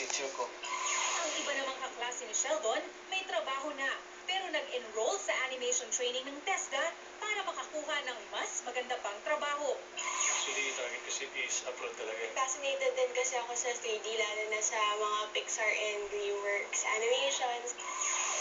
teacher ko. Ang iba namang kaklase ni Sheldon, may trabaho na, pero nag-enroll sa animation training ng TESDA para makakuha ng mas maganda pang trabaho. Actually, target kasi is abroad talaga. Fascinated din kasi ako sa 3D, lalo na sa mga Pixar and DreamWorks animations.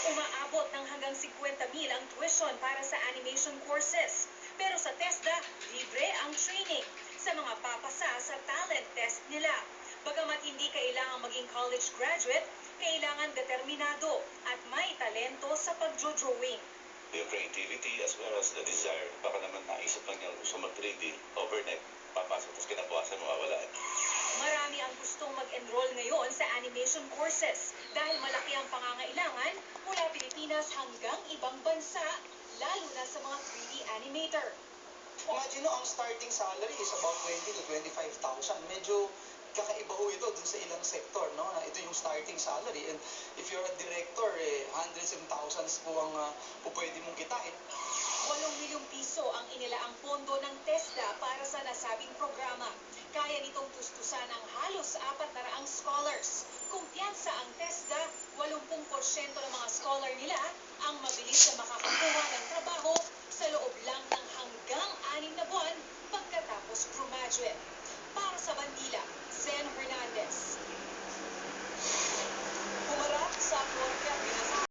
Umaabot ng hanggang 50,000 ang tuition para sa animation courses. Pero sa TESDA, libre ang training sa mga papasa sa talent test nila. Bagamat hindi kailangang maging college graduate, kailangan determinado at may talento sa pagdodrawing. Yung creativity as well as the desire. Baka naman naisip lang niya gusto mag-3D overnight. Papasok tapos kinabukasan mawawala. Marami ang gustong mag-enroll ngayon sa animation courses dahil malaki ang pangangailangan mula Pilipinas hanggang ibang bansa, lalo na sa mga 3D animator. Imagine ang starting salary is about 20 to 25,000. Medyo kakaiba ho ito dun sa ilang sektor, no? Na ito yung starting salary. And if you're a director, hundreds and thousands po ang pwede mong kitain. 8 milyong piso ang inilaang pondo ng TESDA para sa nasabing programa. Kaya nitong tustusan ang halos 400 scholars. Kumpiyansa ang TESDA, 80% ng mga scholar nila ang mabilis na makakakuha ng trabaho sa loob lang ng hanggang 6 na buwan pagkatapos graduate. Para sa Bandila, Zen Hernandez. Humarap sa Florida,